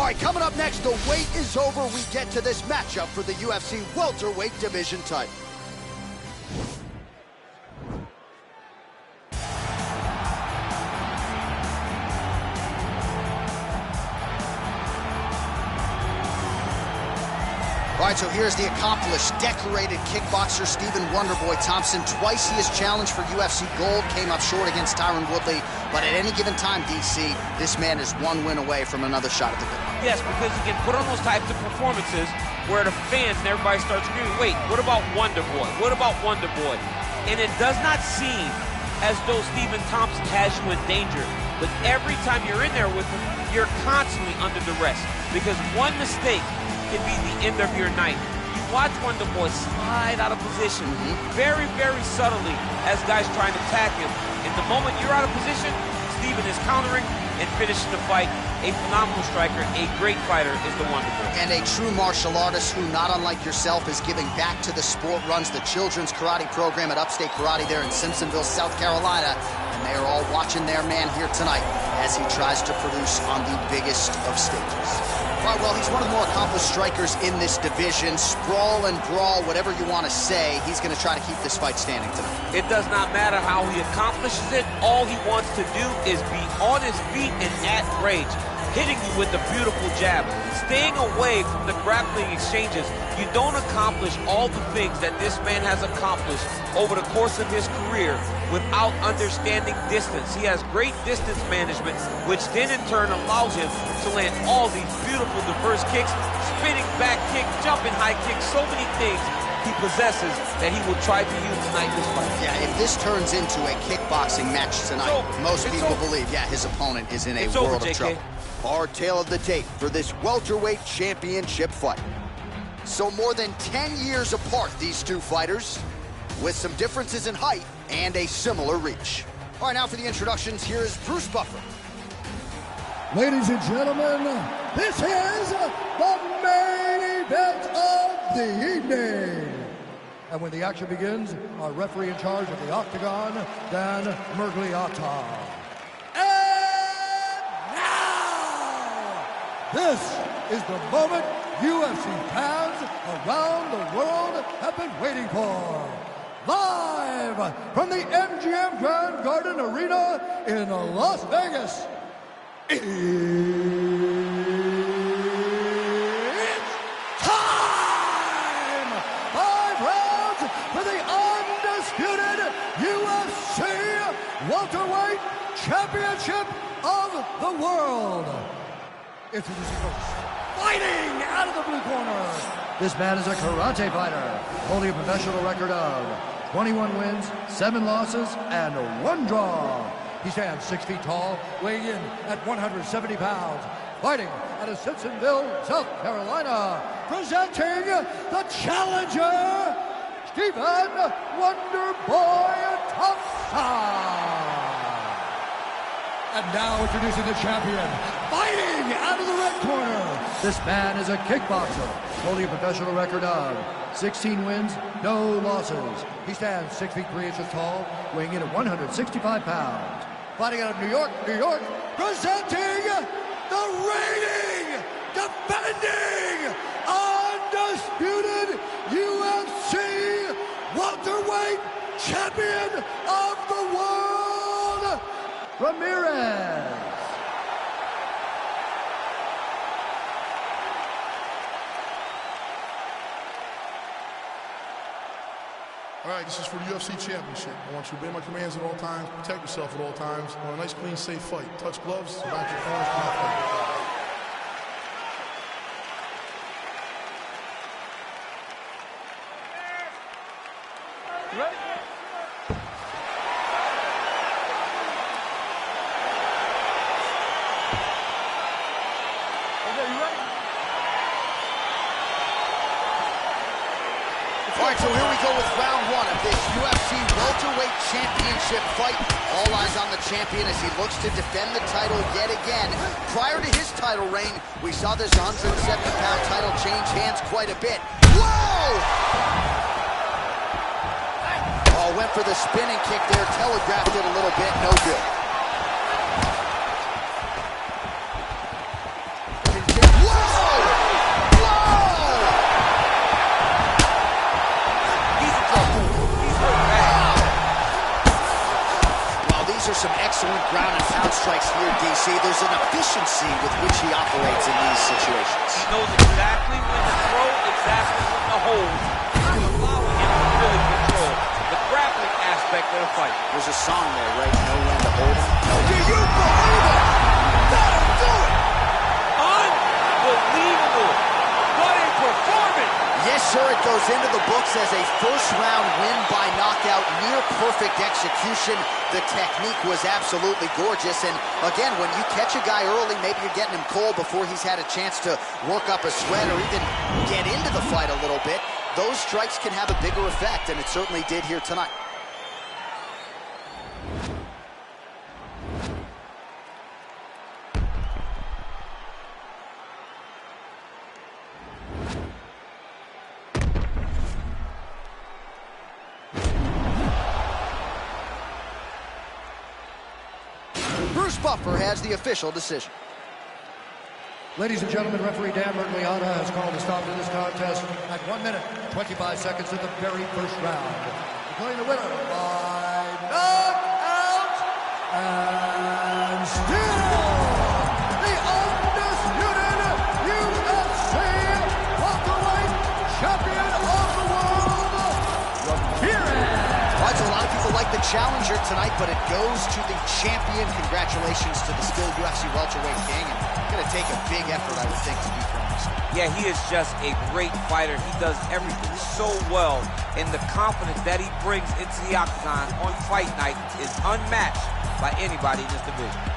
All right, coming up next, the wait is over. We get to this matchup for the UFC welterweight division title. All right, so here's the accomplished, decorated kickboxer Stephen Wonderboy Thompson. Twice he has challenged for UFC gold, came up short against Tyron Woodley. But at any given time, DC, this man is one win away from another shot at the gold. Yes, because he can put on those types of performances where the fans and everybody starts screaming, wait, what about Wonderboy? What about Wonderboy? And it does not seem as though Stephen Thompson has you in danger. But every time you're in there with him, you're constantly under duress. Because one mistake can be the end of your night. You watch Wonderboy slide out of position very, very subtly as guys trying to attack him. And the moment you're out of position, Stephen is countering and finishing the fight. A phenomenal striker, a great fighter is the Wonderboy. And a true martial artist who, not unlike yourself, is giving back to the sport, runs the children's karate program at Upstate Karate there in Simpsonville, South Carolina. And they are all watching their man here tonight as he tries to produce on the biggest of stages. All right, well, he's one of the more accomplished strikers in this division. Sprawl and brawl, whatever you want to say, he's going to try to keep this fight standing tonight. It does not matter how he accomplishes it. All he wants to do is be on his feet and at range, hitting you with a beautiful jab, staying away from the grappling exchanges. You don't accomplish all the things that this man has accomplished over the course of his career without understanding distance. He has great distance management, which then in turn allows him to land all these beautiful diverse kicks, spinning back kick, jumping high kick, so many things he possesses that he will try to use tonight in this fight. Yeah, if this turns into a kickboxing match tonight, most people believe, yeah, his opponent is in a world of trouble. Our tale of the tape for this welterweight championship fight. So more than 10 years apart, these two fighters, with some differences in height and a similar reach. All right, now for the introductions, here is Bruce Buffer. Ladies and gentlemen, this is the main event of the evening. And when the action begins, our referee in charge of the Octagon, Dan Mergliata. And now, this is the moment UFC fans around the world have been waiting for. Live from the MGM Grand Garden Arena in Las Vegas. It's time! 5 rounds for the undisputed UFC welterweight championship of the world. Introducing first, fighting out of the blue corner. This man is a karate fighter, holding a professional record of 21 wins, 7 losses, and 1 draw. He stands 6 feet tall, weighing in at 170 pounds. Fighting out of Simpsonville, South Carolina. Presenting the challenger, Stephen Wonderboy Thompson. And now introducing the champion, fighting out of the red corner. This man is a kickboxer, holding a professional record of 16 wins, no losses. He stands 6 feet 3 inches tall, weighing in at 165 pounds. Fighting out of New York, presenting the reigning, defending, undisputed UFC welterweight champion of the world, Ramirez. All right, this is for the UFC Championship. I want you to obey my commands at all times, protect yourself at all times. I want a nice, clean, safe fight. Touch gloves, back your corners, not fight. Ready? Okay, you ready? All right, so here we go with round 1 of this UFC welterweight championship fight. All eyes on the champion as he looks to defend the title yet again. Prior to his title reign, we saw this 170-pound title change hands quite a bit. Whoa! Oh, went for the spinning kick there, telegraphed it a little bit, no good. excellent ground and pound strikes here, DC. There's an efficiency with which he operates in these situations. He knows exactly when to throw, exactly when to hold, not allowing him to really control the grappling aspect of the fight. There's a song there, right? Know when to hold him. Do you believe it? That'll do it! Unbelievable! What a performance! Yes, sir, it goes into the books as a first-round win by knockout, near-perfect execution. The technique was absolutely gorgeous, and again, when you catch a guy early, maybe you're getting him cold before he's had a chance to work up a sweat or even get into the fight a little bit, those strikes can have a bigger effect, and it certainly did here tonight. Bruce Buffer has the official decision. Ladies and gentlemen, referee Dan Mergliata has called a stop to this contest at 1 minute, 25 seconds in the very first round. Declaring the winner by knockout and still the undisputed UFC welterweight champion of the world, Ramirez. All right, so a lot of people like the challenger tonight, but it goes to the champion. Congratulations to the still UFC welterweight king. And going to take a big effort, I would think, to beat Promise. Yeah, he is just a great fighter. He does everything so well, and the confidence that he brings into the octagon on fight night is unmatched by anybody in this division.